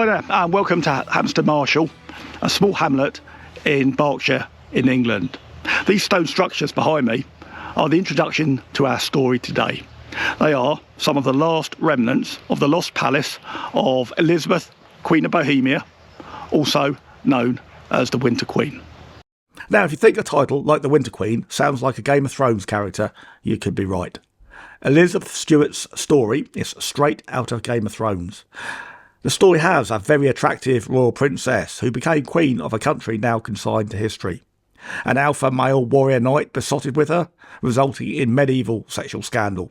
Hi there, and welcome to Hamstead Marshall, a small hamlet in Berkshire in England. These stone structures behind me are the introduction to our story today. They are some of the last remnants of the lost palace of Elizabeth, Queen of Bohemia, also known as the Winter Queen. Now, if you think a title like the Winter Queen sounds like a Game of Thrones character, you could be right. Elizabeth Stuart's story is straight out of Game of Thrones. The story has a very attractive royal princess who became queen of a country now consigned to history. An alpha male warrior knight besotted with her, resulting in medieval sexual scandal.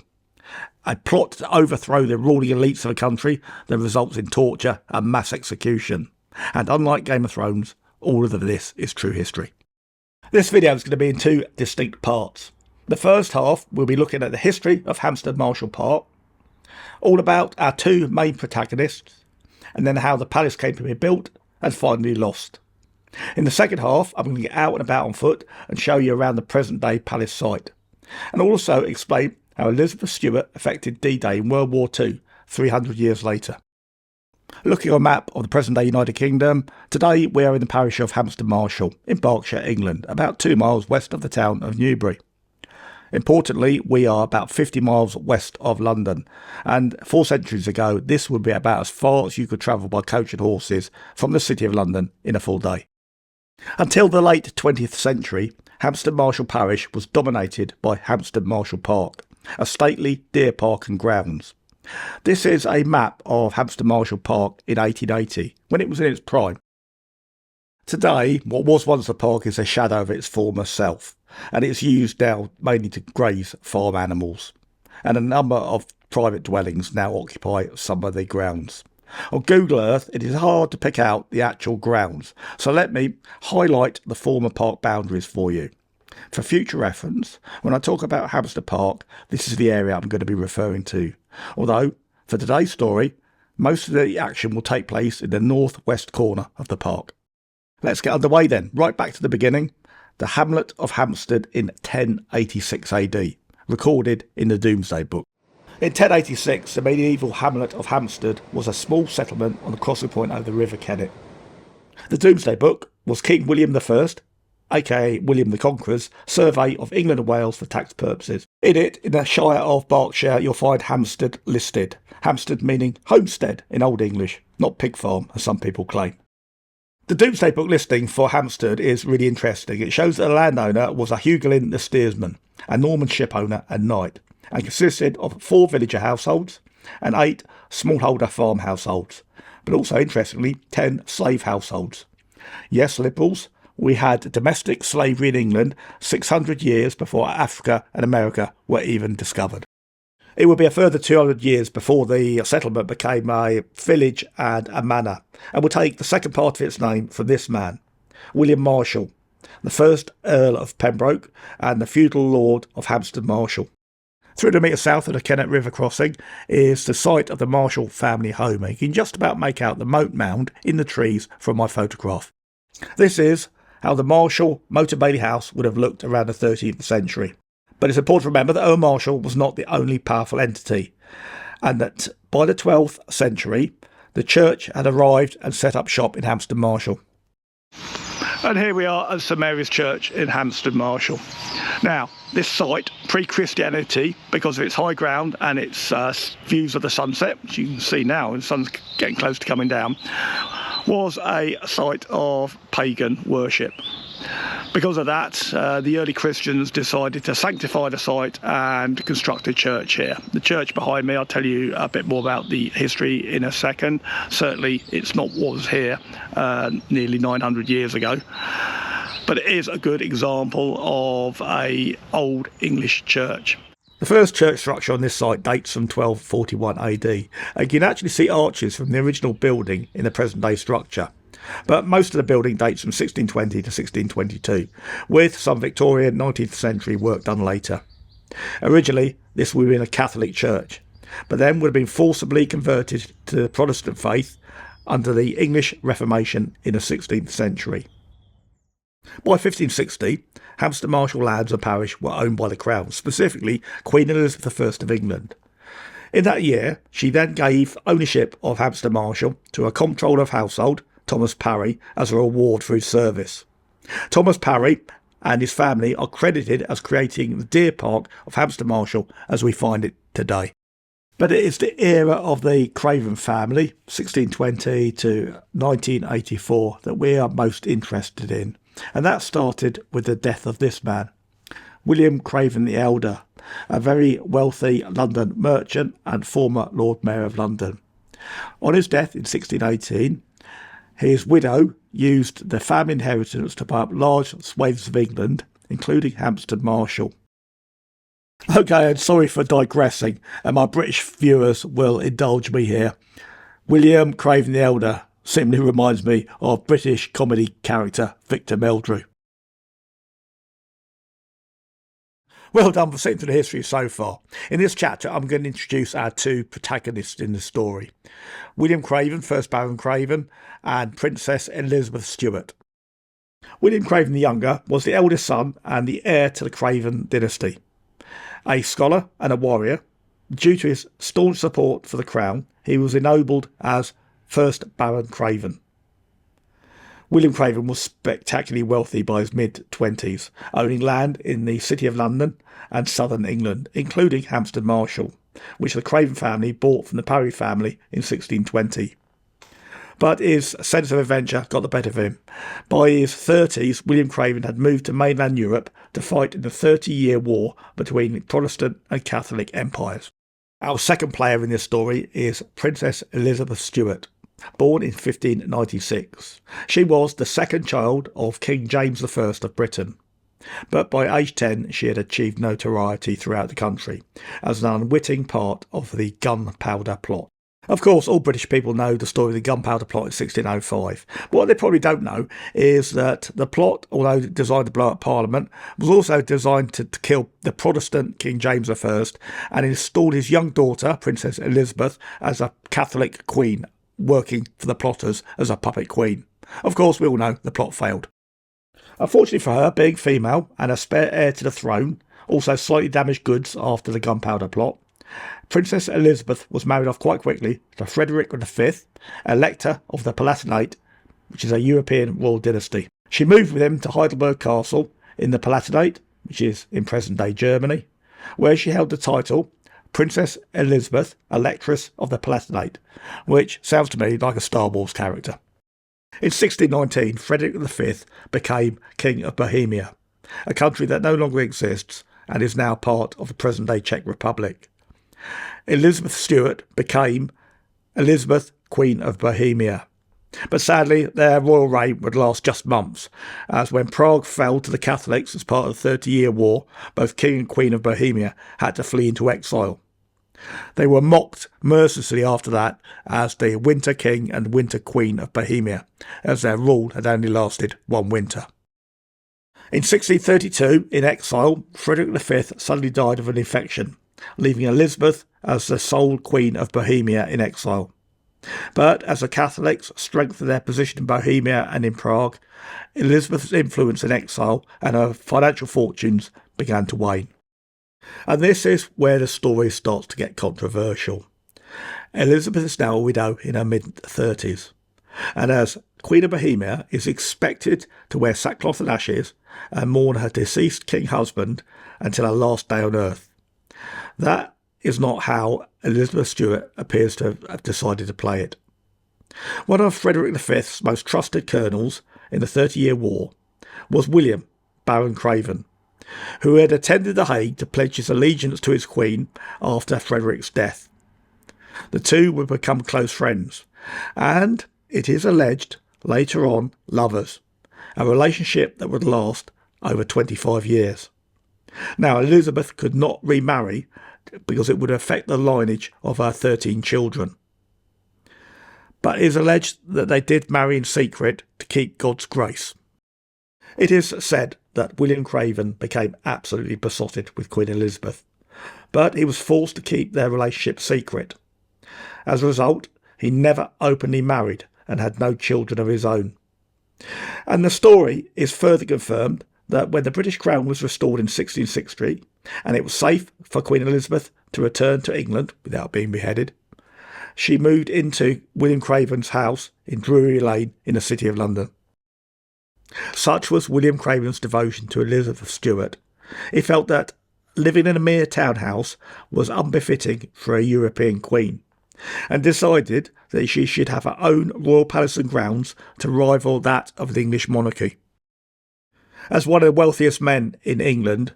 A plot to overthrow the ruling elites of a country that results in torture and mass execution. And unlike Game of Thrones, all of this is true history. This video is going to be in two distinct parts. The first half, we'll be looking at the history of Hamstead Marshall Park, all about our two main protagonists, and then how the palace came to be built and finally lost. In the second half, I'm going to get out and about on foot and show you around the present day palace site, and also explain how Elizabeth Stuart affected D-Day in World War II 300 years later. Looking at a map of the present day United Kingdom, today we are in the parish of Hamstead Marshall in Berkshire, England, about 2 miles west of the town of Newbury. Importantly, we are about 50 miles west of London, and 4 centuries ago this would be about as far as you could travel by coach and horses from the city of London in a full day. Until the late 20th century, Hamstead Marshall Parish was dominated by Hamstead Marshall Park, a stately deer park and grounds. This is a map of Hamstead Marshall Park in 1880, when it was in its prime. Today, what was once a park is a shadow of its former self, and it's used now mainly to graze farm animals, and a number of private dwellings now occupy some of the grounds. On Google Earth, it is hard to pick out the actual grounds, so let me highlight the former park boundaries for you. For future reference, when I talk about Hamstead Park, this is the area I'm going to be referring to, although for today's story, most of the action will take place in the northwest corner of the park. Let's get underway then, right back to the beginning. The hamlet of Hamstead in 1086 AD, recorded in the Doomsday Book. In 1086, the medieval hamlet of Hamstead was a small settlement on the crossing point over the River Kennet. The Doomsday Book was King William I, aka William the Conqueror's, survey of England and Wales for tax purposes. In it, in the Shire of Berkshire, you'll find Hamstead listed. Hamstead meaning homestead in Old English, not pig farm, as some people claim. The Doomsday Book listing for Hamstead is really interesting. It shows that the landowner was a Hugolin the steersman, a Norman shipowner and knight, and consisted of 4 villager households and 8 smallholder farm households, but also, interestingly, 10 slave households. Yes, liberals, we had domestic slavery in England 600 years before Africa and America were even discovered. It would be a further 200 years before the settlement became a village and a manor, and will take the second part of its name from this man, William Marshall, the first Earl of Pembroke and the feudal lord of Hamstead Marshall. 300 metres south of the Kennet River crossing is the site of the Marshall family home, and you can just about make out the moat mound in the trees from my photograph. This is how the Marshall Motor Bailey House would have looked around the 13th century. But it's important to remember that Earl Marshall was not the only powerful entity, and that by the 12th century, the church had arrived and set up shop in Hamstead Marshall. And here we are at St Mary's Church in Hamstead Marshall. Now, this site, pre-Christianity, because of its high ground and its views of the sunset, which you can see now, the sun's getting close to coming down, was a site of pagan worship. Because of that, the early Christians decided to sanctify the site and construct a church here. The church behind me, I'll tell you a bit more about the history in a second. Certainly it's not what was here nearly 900 years ago, but it is a good example of an old English church. The first church structure on this site dates from 1241 AD, and you can actually see arches from the original building in the present day structure. But most of the building dates from 1620 to 1622, with some Victorian 19th century work done later. Originally, this would have been a Catholic church, but then would have been forcibly converted to the Protestant faith under the English Reformation in the 16th century. By 1560, Hamstead Marshall lands and parish were owned by the Crown, specifically Queen Elizabeth I of England. In that year, she then gave ownership of Hamstead Marshall to a comptroller of household, Thomas Parry, as a reward for his service. Thomas Parry and his family are credited as creating the deer park of Hamstead Marshall as we find it today. But it is the era of the Craven family, 1620 to 1984, that we are most interested in. And that started with the death of this man, William Craven the Elder, a very wealthy London merchant and former Lord Mayor of London. On his death in 1618, his widow used the family inheritance to buy up large swathes of England, including Hamstead Marshall. Okay, and sorry for digressing, and my British viewers will indulge me here. William Craven the Elder simply reminds me of British comedy character Victor Meldrew. Well done for sitting through the history so far. In this chapter, I'm going to introduce our two protagonists in the story. William Craven, 1st Baron Craven, and Princess Elizabeth Stuart. William Craven the Younger was the eldest son and the heir to the Craven dynasty. A scholar and a warrior, due to his staunch support for the crown, he was ennobled as 1st Baron Craven. William Craven was spectacularly wealthy by his mid-20s, owning land in the City of London and southern England, including Hamstead Marshall, which the Craven family bought from the Parry family in 1620. But his sense of adventure got the better of him. By his 30s, William Craven had moved to mainland Europe to fight in the 30-year war between Protestant and Catholic empires. Our second player in this story is Princess Elizabeth Stuart, born in 1596. She was the second child of King James I of Britain. But by age 10, she had achieved notoriety throughout the country as an unwitting part of the Gunpowder Plot. Of course, all British people know the story of the Gunpowder Plot in 1605. But what they probably don't know is that the plot, although designed to blow up Parliament, was also designed to kill the Protestant King James I and installed his young daughter, Princess Elizabeth, as a Catholic queen, working for the plotters as a puppet queen. Of course, we all know the plot failed. Unfortunately for her, being female and a spare heir to the throne, also slightly damaged goods after the Gunpowder Plot, Princess Elizabeth was married off quite quickly to Frederick V, Elector of the Palatinate, which is a European royal dynasty. She moved with him to Heidelberg Castle in the Palatinate, which is in present-day Germany, where she held the title Princess Elizabeth, Electress of the Palatinate, which sounds to me like a Star Wars character. In 1619, Frederick V became King of Bohemia, a country that no longer exists and is now part of the present-day Czech Republic. Elizabeth Stuart became Elizabeth, Queen of Bohemia. But sadly, their royal reign would last just months, as when Prague fell to the Catholics as part of the 30-year war, both King and Queen of Bohemia had to flee into exile. They were mocked mercilessly after that as the Winter King and Winter Queen of Bohemia, as their rule had only lasted one winter. In 1632, in exile, Frederick V suddenly died of an infection, leaving Elizabeth as the sole Queen of Bohemia in exile. But as the Catholics strengthened their position in Bohemia and in Prague, Elizabeth's influence in exile and her financial fortunes began to wane. And this is where the story starts to get controversial. Elizabeth is now a widow in her mid-30s, and as Queen of Bohemia is expected to wear sackcloth and ashes and mourn her deceased king husband until her last day on earth. That is not how Elizabeth Stuart appears to have decided to play it. One of Frederick V's most trusted colonels in the 30-year war was William, Baron Craven, who had attended The Hague to pledge his allegiance to his queen after Frederick's death. The two would become close friends, and, it is alleged, later on lovers, a relationship that would last over 25 years. Now, Elizabeth could not remarry because it would affect the lineage of her 13 children. But it is alleged that they did marry in secret to keep God's grace. It is said that William Craven became absolutely besotted with Queen Elizabeth, but he was forced to keep their relationship secret. As a result, he never openly married and had no children of his own. And the story is further confirmed that when the British crown was restored in 1660 and it was safe for Queen Elizabeth to return to England without being beheaded, she moved into William Craven's house in Drury Lane in the City of London. Such was William Craven's devotion to Elizabeth Stuart. He felt that living in a mere townhouse was unbefitting for a European queen, and decided that she should have her own royal palace and grounds to rival that of the English monarchy. As one of the wealthiest men in England,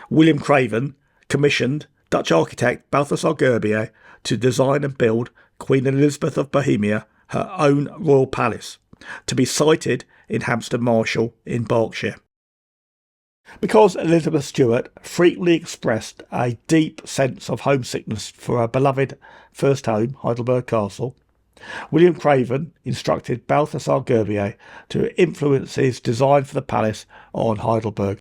William Craven commissioned Dutch architect Balthasar Gerbier to design and build Queen Elizabeth of Bohemia her own royal palace, to be sited in Hamstead Marshall in Berkshire. Because Elizabeth Stuart frequently expressed a deep sense of homesickness for her beloved first home, Heidelberg Castle, William Craven instructed Balthasar Gerbier to influence his design for the palace on Heidelberg.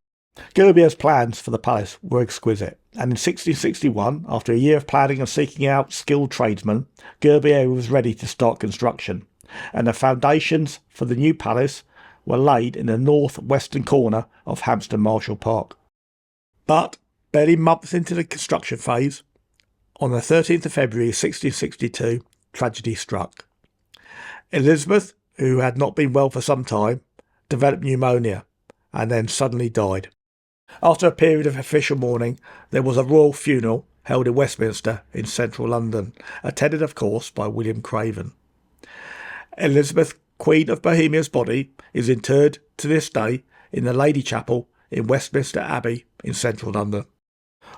Gerbier's plans for the palace were exquisite, and in 1661, after a year of planning and seeking out skilled tradesmen, Gerbier was ready to start construction, and the foundations for the new palace were laid in the north-western corner of Hamstead Marshall Park. But barely months into the construction phase, on the 13th of February 1662, tragedy struck. Elizabeth, who had not been well for some time, developed pneumonia and then suddenly died. After a period of official mourning, there was a royal funeral held in Westminster in central London, attended of course by William Craven. Elizabeth, Queen of Bohemia's body is interred to this day in the Lady Chapel in Westminster Abbey in central London.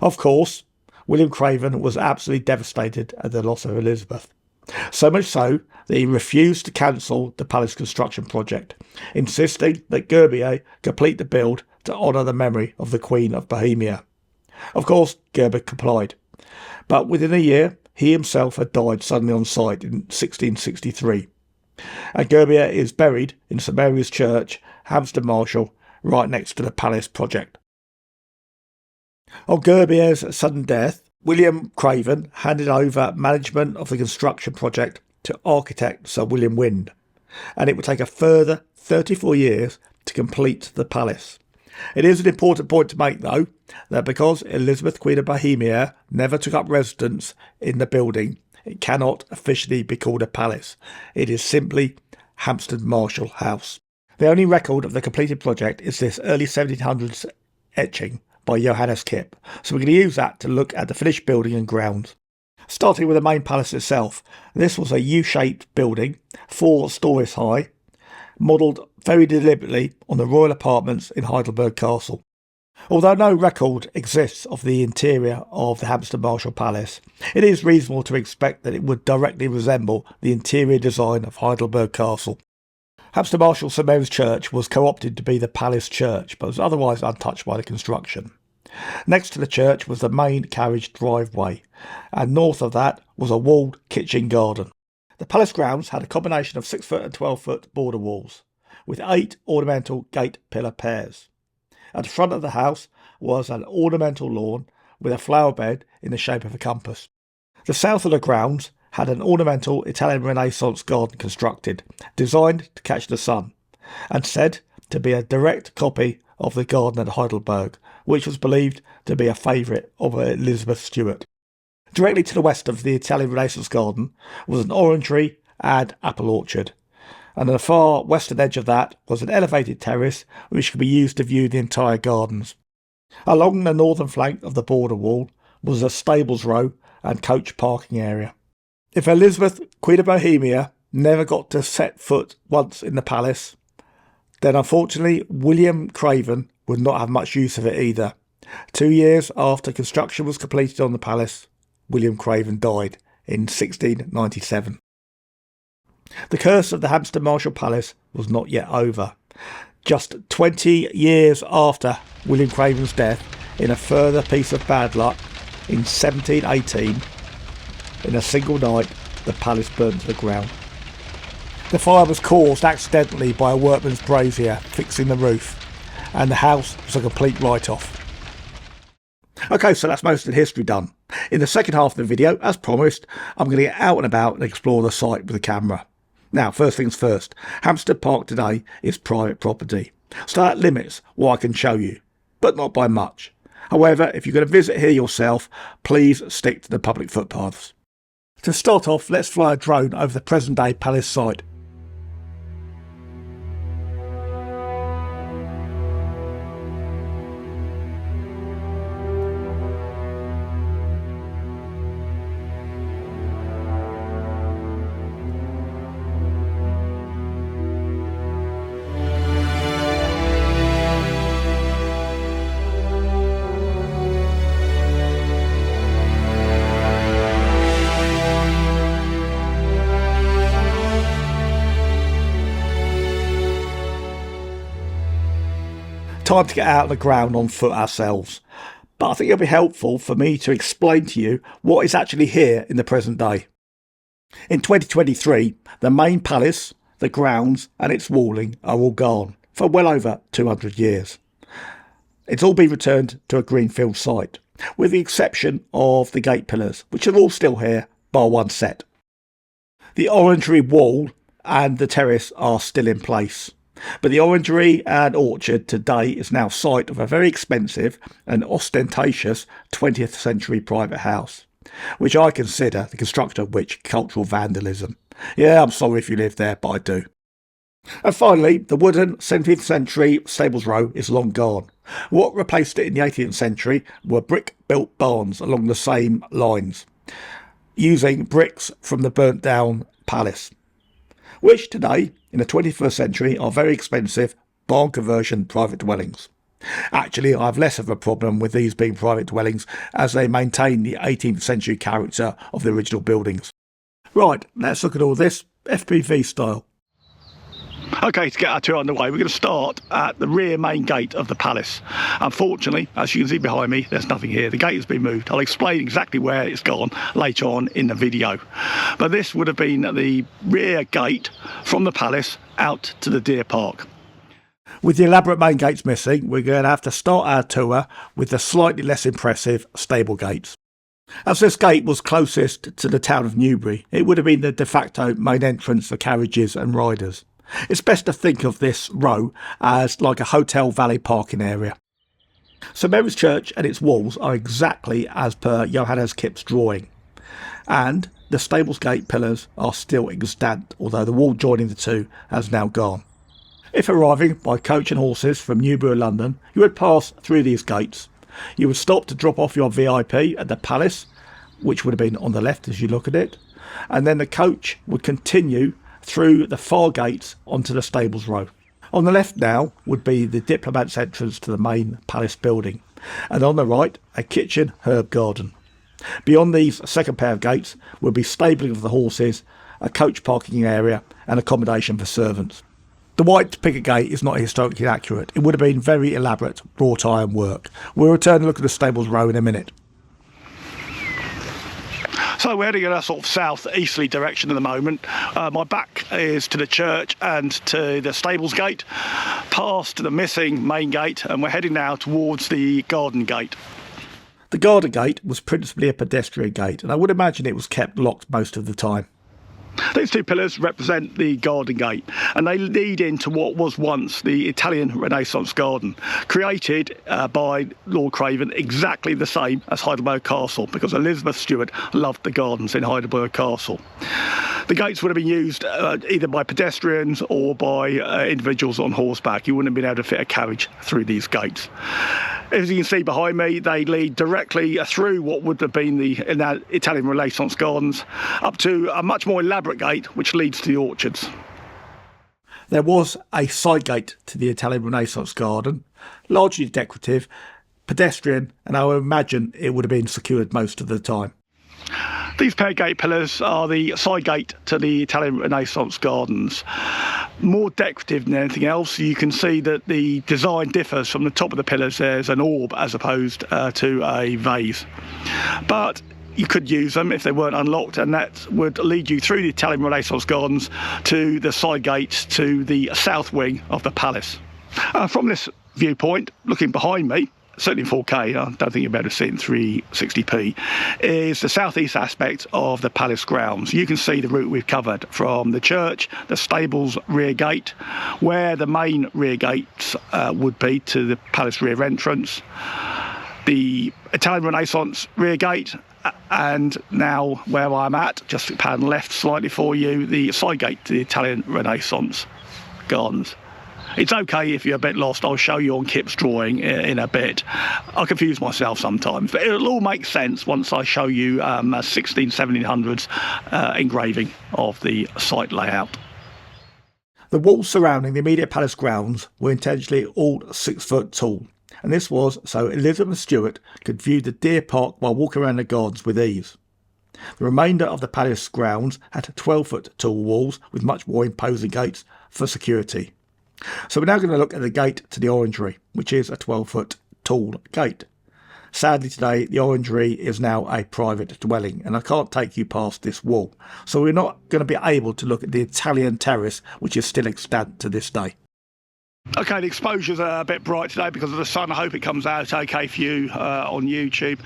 Of course, William Craven was absolutely devastated at the loss of Elizabeth. So much so that he refused to cancel the palace construction project, insisting that Gerbier complete the build to honour the memory of the Queen of Bohemia. Of course, Gerbier complied, but within a year he himself had died suddenly on sight in 1663. And Gerbier is buried in St Mary's Church, Hamstead Marshall, right next to the palace project. On Gerbier's sudden death, William Craven handed over management of the construction project to architect Sir William Wynd, and it would take a further 34 years to complete the palace. It is an important point to make, though, that because Elizabeth, Queen of Bohemia, never took up residence in the building, it cannot officially be called a palace. It is simply Hamstead Marshall House. The only record of the completed project is this early 1700s etching by Johannes Kipp, so we're going to use that to look at the finished building and grounds. Starting with the main palace itself, this was a U-shaped building, 4 stories high, modelled very deliberately on the royal apartments in Heidelberg Castle. Although no record exists of the interior of the Hamstead Marshall Palace, it is reasonable to expect that it would directly resemble the interior design of Heidelberg Castle. Hamstead Marshall St Mary's Church was co-opted to be the palace church, but was otherwise untouched by the construction. Next to the church was the main carriage driveway, and north of that was a walled kitchen garden. The palace grounds had a combination of 6-foot and 12-foot border walls, with 8 ornamental gate pillar pairs. At the front of the house was an ornamental lawn with a flower bed in the shape of a compass. The south of the grounds had an ornamental Italian Renaissance garden constructed, designed to catch the sun, and said to be a direct copy of the garden at Heidelberg, which was believed to be a favourite of Elizabeth Stuart. Directly to the west of the Italian Renaissance garden was an orangery and apple orchard, and on the far western edge of that was an elevated terrace which could be used to view the entire gardens. Along the northern flank of the border wall was a stables row and coach parking area. If Elizabeth, Queen of Bohemia, never got to set foot once in the palace, then unfortunately William Craven would not have much use of it either. 2 years after construction was completed on the palace, William Craven died in 1697. The curse of the Hamstead Marshall Palace was not yet over. Just 20 years after William Craven's death, in a further piece of bad luck, in 1718, in a single night, the palace burned to the ground. The fire was caused accidentally by a workman's brazier fixing the roof, and the house was a complete write-off. Okay, so that's most of the history done. In the second half of the video, as promised, I'm going to get out and about and explore the site with the camera. Now, first things first, Hamstead Park today is private property, so that limits what I can show you, but not by much. However, if you're going to visit here yourself, please stick to the public footpaths. To start off, let's fly a drone over the present-day palace site. Time to get out of the ground on foot ourselves, but I think it'll be helpful for me to explain to you what is actually here in the present day. In 2023, the main palace, the grounds and its walling are all gone for well over 200 years. It's all been returned to a greenfield site, with the exception of the gate pillars, which are all still here, bar one set. The orangery wall and the terrace are still in place. But the orangery and orchard today is now site of a very expensive and ostentatious 20th century private house, which I consider the construction of which cultural vandalism. Yeah, I'm sorry if you live there, but I do. And finally, the wooden 17th century stables row is long gone. What replaced it in the 18th century were brick-built barns along the same lines, using bricks from the burnt-down palace, which today, in the 21st century, are very expensive barn conversion private dwellings. Actually, I have less of a problem with these being private dwellings, as they maintain the 18th century character of the original buildings. Right, let's look at all this FPV style. Okay, to get our tour underway, we're going to start at the rear main gate of the palace. Unfortunately, as you can see behind me, there's nothing here. The gate has been moved. I'll explain exactly where it's gone later on in the video. But this would have been the rear gate from the palace out to the deer park. With the elaborate main gates missing, we're going to have to start our tour with the slightly less impressive stable gates. As this gate was closest to the town of Newbury, it would have been the de facto main entrance for carriages and riders. It's best to think of this row as like a hotel valet parking area. St Mary's Church and its walls are exactly as per Johannes Kip's drawing, and the stables gate pillars are still extant, although the wall joining the two has now gone. If arriving by coach and horses from Newbury, London, you would pass through these gates. You would stop to drop off your VIP at the palace, which would have been on the left as you look at it, and then the coach would continue through the far gates onto the stables row. On the left now would be the diplomat's entrance to the main palace building, and on the right a kitchen herb garden. Beyond these second pair of gates would be stabling of the horses, a coach parking area and accommodation for servants. The white picket gate is not historically accurate. It would have been very elaborate wrought iron work. We'll return and look at the stables row in a minute. So we're heading in a sort of south-easterly direction at the moment. My back is to the church and to the stables gate, past the missing main gate, and we're heading now towards the garden gate. The garden gate was principally a pedestrian gate, and I would imagine it was kept locked most of the time. These two pillars represent the garden gate, and they lead into what was once the Italian Renaissance garden, created by Lord Craven, exactly the same as Heidelberg Castle, because Elizabeth Stuart loved the gardens in Heidelberg Castle. The gates would have been used either by pedestrians or by individuals on horseback. You wouldn't have been able to fit a carriage through these gates. As you can see behind me, they lead directly through what would have been the Italian Renaissance gardens up to a much more elaborate gate which leads to the orchards. There was a side gate to the Italian Renaissance garden, largely decorative, pedestrian, and I would imagine it would have been secured most of the time. These pair gate pillars are the side gate to the Italian Renaissance gardens. More decorative than anything else. You can see that the design differs. From the top of the pillars there's an orb as opposed to a vase. But you could use them if they weren't unlocked, and that would lead you through the Italian Renaissance gardens to the side gates to the south wing of the palace. From this viewpoint, looking behind me, certainly in 4K, I don't think you'll be able to see it in 360p, is the southeast aspect of the palace grounds. You can see the route we've covered from the church, the stables rear gate, where the main rear gates would be to the palace rear entrance, the Italian Renaissance rear gate, and now where I'm at, just pan left slightly for you, the side gate to the Italian Renaissance gardens. It's okay if you're a bit lost. I'll show you on Kip's drawing in a bit. I confuse myself sometimes, but it'll all make sense once I show you a 1700s engraving of the site layout. The walls surrounding the immediate palace grounds were intentionally all 6 foot tall, and this was so Elizabeth Stuart could view the deer park while walking around the gardens with ease. The remainder of the palace grounds had 12 foot tall walls with much more imposing gates for security. So we're now going to look at the gate to the orangery, which is a 12 foot tall gate. Sadly today the orangery is now a private dwelling and I can't take you past this wall, so we're not going to be able to look at the Italian terrace, which is still extant to this day. Okay, the exposure's a bit bright today because of the sun. I hope it comes out okay for you on YouTube.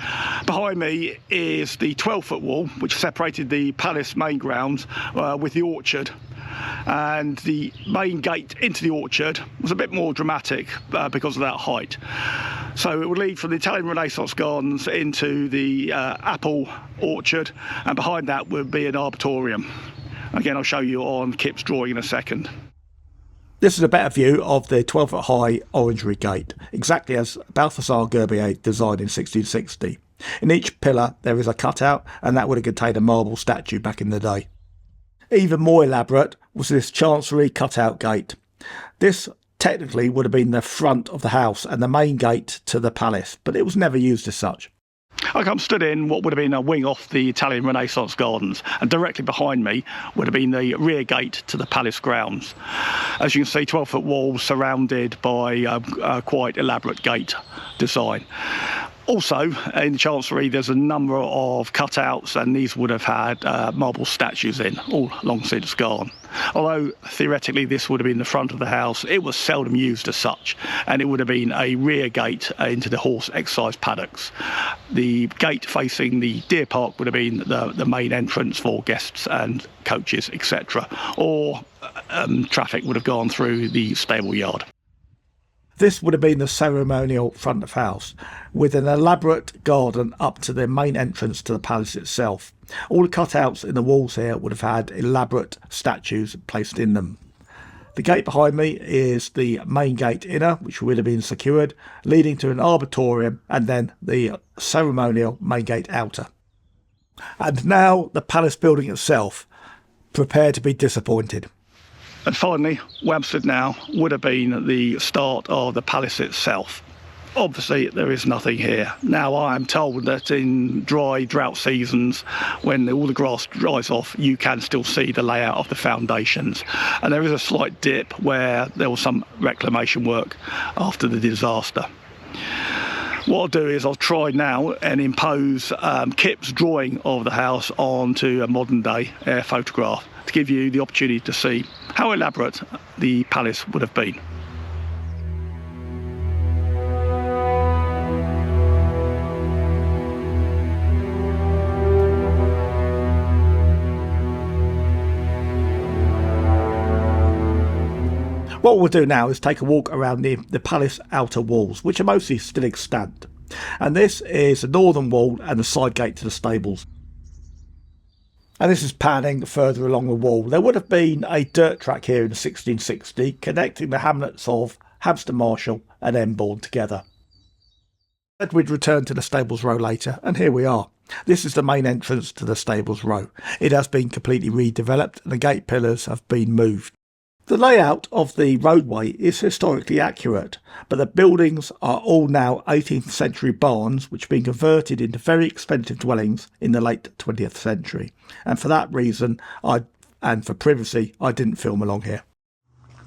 Behind me is the 12-foot wall which separated the palace main grounds with the orchard, and the main gate into the orchard was a bit more dramatic because of that height. So it would lead from the Italian Renaissance gardens into the apple orchard, and behind that would be an arboretum. Again, I'll show you on Kip's drawing in a second. This is a better view of the 12 foot high orangery gate, exactly as Balthasar Gerbier designed in 1660. In each pillar there is a cutout, and that would have contained a marble statue back in the day. Even more elaborate was this chancery cutout gate. This technically would have been the front of the house and the main gate to the palace, but it was never used as such. Okay, I'm stood in what would have been a wing off the Italian Renaissance gardens, and directly behind me would have been the rear gate to the palace grounds. As you can see, 12-foot walls surrounded by a quite elaborate gate design. Also, in the Chancery, there's a number of cutouts, and these would have had marble statues in, all long since gone. Although, theoretically, this would have been the front of the house, it was seldom used as such, and it would have been a rear gate into the horse exercise paddocks. The gate facing the deer park would have been the main entrance for guests and coaches, etc., or traffic would have gone through the stable yard. This would have been the ceremonial front of house, with an elaborate garden up to the main entrance to the palace itself. All the cutouts in the walls here would have had elaborate statues placed in them. The gate behind me is the main gate inner, which would have been secured, leading to an arboretum, and then the ceremonial main gate outer. And now the palace building itself. Prepare to be disappointed. And finally, where I'm stood now would have been the start of the palace itself. Obviously, there is nothing here. Now, I am told that in dry drought seasons, when all the grass dries off, you can still see the layout of the foundations. And there is a slight dip where there was some reclamation work after the disaster. What I'll do is I'll try now and impose Kip's drawing of the house onto a modern day air photograph to give you the opportunity to see how elaborate the palace would have been. What we'll do now is take a walk around the palace outer walls, which are mostly still extant. And this is the northern wall and the side gate to the stables. And this is panning further along the wall. There would have been a dirt track here in 1660 connecting the hamlets of Hamstead Marshall and Embourne together. We'd return to the Stables Row later, and here we are. This is the main entrance to the Stables Row. It has been completely redeveloped and the gate pillars have been moved. The layout of the roadway is historically accurate, but the buildings are all now 18th century barns which have been converted into very expensive dwellings in the late 20th century. And for that reason, and for privacy, I didn't film along here.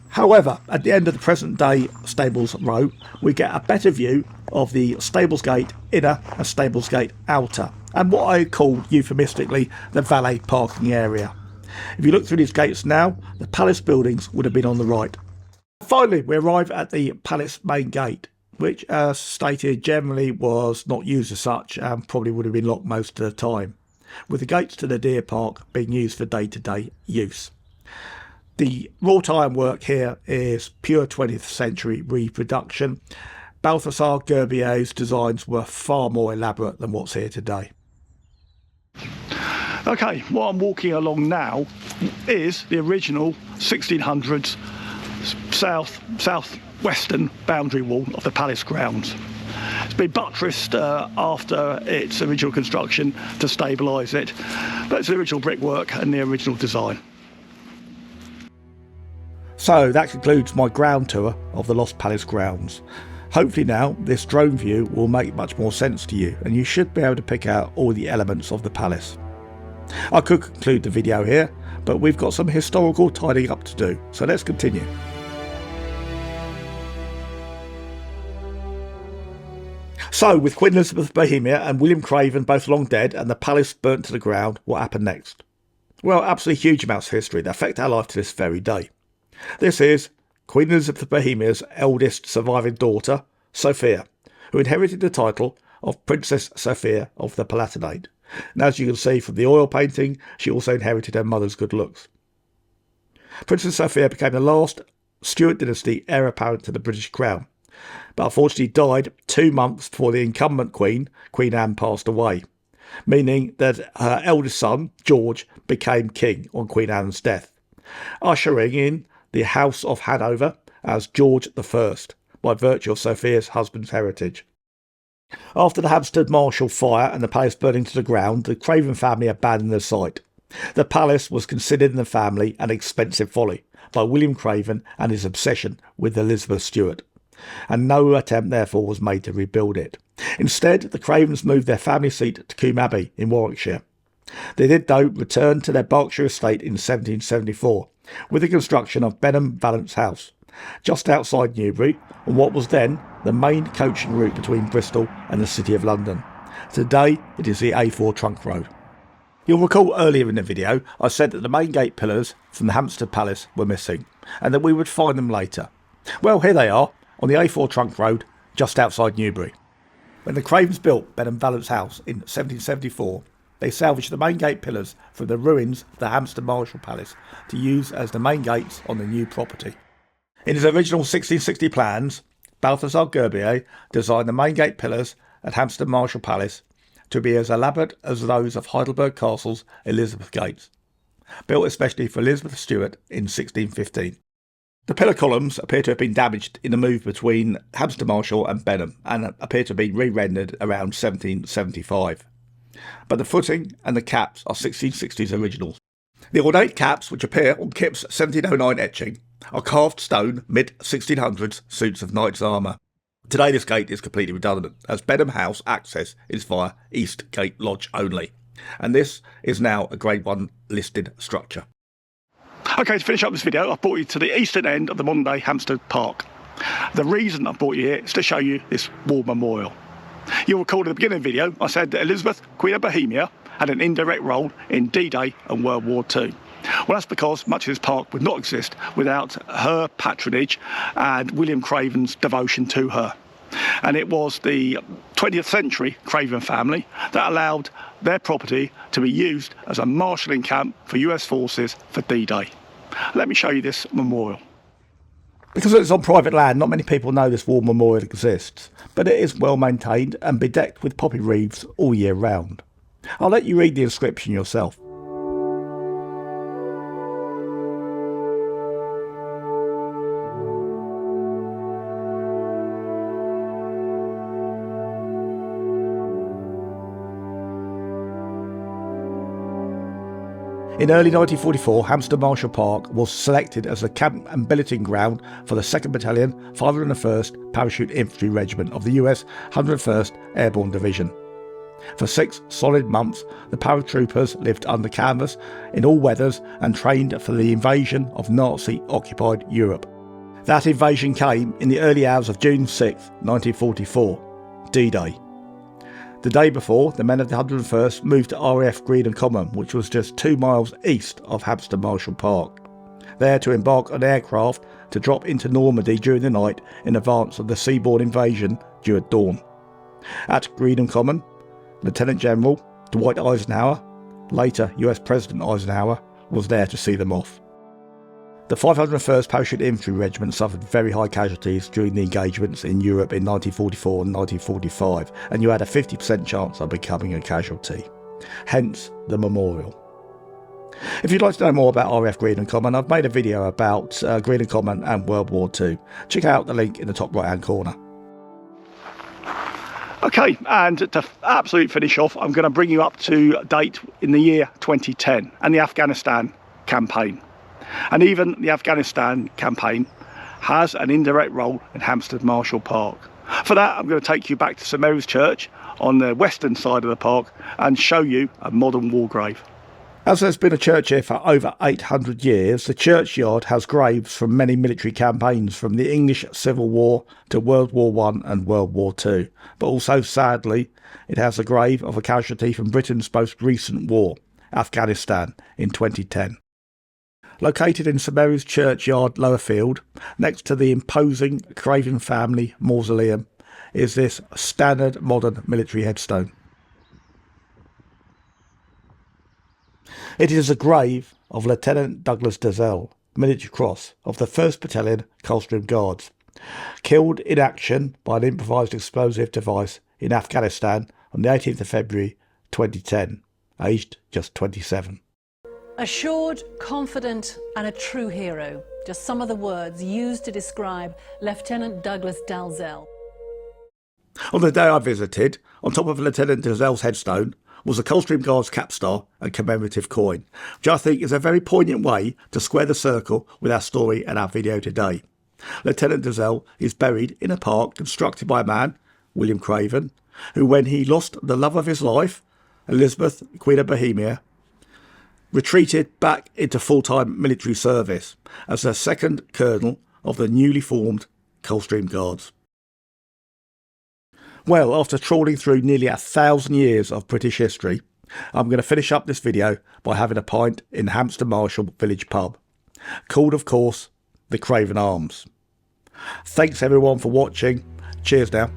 However, at the end of the present day Stables Row, we get a better view of the Stables Gate inner and Stables Gate outer, and what I call euphemistically the valet parking area. If you look through these gates now, the palace buildings would have been on the right. Finally, we arrive at the palace main gate, which, as stated, generally was not used as such and probably would have been locked most of the time, with the gates to the deer park being used for day-to-day use. The wrought iron work here is pure 20th century reproduction, Balthasar Gerbier's designs were far more elaborate than what's here today. Okay, what I'm walking along now is the original 1600s south-western boundary wall of the palace grounds. It's been buttressed after its original construction to stabilise it, but it's the original brickwork and the original design. So that concludes my ground tour of the Lost Palace grounds. Hopefully now this drone view will make much more sense to you, and you should be able to pick out all the elements of the palace. I could conclude the video here, but we've got some historical tidying up to do, so let's continue. So, with Queen Elizabeth of Bohemia and William Craven both long dead and the palace burnt to the ground, what happened next? Well, absolutely huge amounts of history that affect our life to this very day. This is Queen Elizabeth of Bohemia's eldest surviving daughter, Sophia, who inherited the title of Princess Sophia of the Palatinate. And as you can see from the oil painting, she also inherited her mother's good looks. Princess Sophia became the last Stuart dynasty heir apparent to the British crown, but unfortunately died 2 months before the incumbent Queen Anne, passed away, meaning that her eldest son, George, became king on Queen Anne's death, ushering in the House of Hanover as George I, by virtue of Sophia's husband's heritage. After the Hamstead Marshall fire and the palace burning to the ground, the Craven family abandoned the site. The palace was considered in the family an expensive folly by William Craven and his obsession with Elizabeth Stuart, and no attempt therefore was made to rebuild it. Instead, the Cravens moved their family seat to Combe Abbey in Warwickshire. They did, though, return to their Berkshire estate in 1774 with the construction of Benham Valence House, just outside Newbury, on what was then the main coaching route between Bristol and the City of London. Today it is the A4 trunk road. You'll recall earlier in the video I said that the main gate pillars from the Hamstead Palace were missing and that we would find them later. Well, here they are on the A4 trunk road just outside Newbury. When the Cravens built Benham Valence House in 1774, they salvaged the main gate pillars from the ruins of the Hamstead Marshall Palace to use as the main gates on the new property. In his original 1660 plans, Balthasar Gerbier designed the main gate pillars at Hamstead Marshall Palace to be as elaborate as those of Heidelberg Castle's Elizabeth Gates, built especially for Elizabeth Stuart in 1615. The pillar columns appear to have been damaged in the move between Hamstead Marshall and Benham and appear to have been re-rendered around 1775. But the footing and the caps are 1660s originals. The ornate caps, which appear on Kip's 1709 etching, are carved stone mid-1600s suits of knight's armour. Today this gate is completely redundant, as Benham House access is via East Gate Lodge only, and this is now a Grade 1 listed structure. Okay, to finish up this video, I've brought you to the eastern end of the modern day Hamstead Park. The reason I've brought you here is to show you this war memorial. You'll recall at the beginning of the video I said that Elizabeth, Queen of Bohemia, had an indirect role in D-Day and World War II. Well, that's because much of this park would not exist without her patronage and William Craven's devotion to her. And it was the 20th century Craven family that allowed their property to be used as a marshalling camp for US forces for D-Day. Let me show you this memorial. Because it's on private land, not many people know this war memorial exists, but it is well maintained and bedecked with poppy wreaths all year round. I'll let you read the inscription yourself. In early 1944, Hamstead Marshall Park was selected as the camp and billeting ground for the 2nd Battalion, 501st Parachute Infantry Regiment of the US 101st Airborne Division. For 6 solid months, the paratroopers lived under canvas in all weathers and trained for the invasion of Nazi-occupied Europe. That invasion came in the early hours of June 6, 1944, D-Day. The day before, the men of the 101st moved to RAF Greenham Common, which was just 2 miles east of Hamstead Marshall Park, there to embark on aircraft to drop into Normandy during the night in advance of the seaborne invasion due at dawn. At Greenham Common, Lieutenant General Dwight Eisenhower, later US President Eisenhower, was there to see them off. The 501st Parachute Infantry Regiment suffered very high casualties during the engagements in Europe in 1944 and 1945, and you had a 50% chance of becoming a casualty. Hence the memorial. If you'd like to know more about RAF Green and Common, I've made a video about Green and Common and World War II. Check out the link in the top right hand corner. Okay, and to absolutely finish off, I'm going to bring you up to date in the year 2010 and the Afghanistan campaign. And even the Afghanistan campaign has an indirect role in Hamstead Marshall Park. For that, I'm going to take you back to St Mary's Church on the western side of the park and show you a modern war grave. As there's been a church here for over 800 years, the churchyard has graves from many military campaigns from the English Civil War to World War I and World War II. But also, sadly, it has a grave of a casualty from Britain's most recent war, Afghanistan, in 2010. Located in St Mary's Churchyard, Lowerfield, next to the imposing Craven family mausoleum, is this standard modern military headstone. It is a grave of Lieutenant Douglas Dalzell, Military Cross, of the 1st Battalion Coldstream Guards, killed in action by an improvised explosive device in Afghanistan on the 18th of February 2010, aged just 27. Assured, confident and a true hero, just some of the words used to describe Lieutenant Douglas Dalzell. On the day I visited, on top of Lieutenant Dalzell's headstone was the Coldstream Guards capstar and commemorative coin, which I think is a very poignant way to square the circle with our story and our video today. Lieutenant Dalzell is buried in a park constructed by a man, William Craven, who, when he lost the love of his life, Elizabeth, Queen of Bohemia, retreated back into full-time military service as the 2nd Colonel of the newly formed Coldstream Guards. Well, after trawling through nearly 1,000 years of British history, I'm going to finish up this video by having a pint in Hamstead Marshall Village Pub, called, of course, the Craven Arms. Thanks everyone for watching. Cheers now.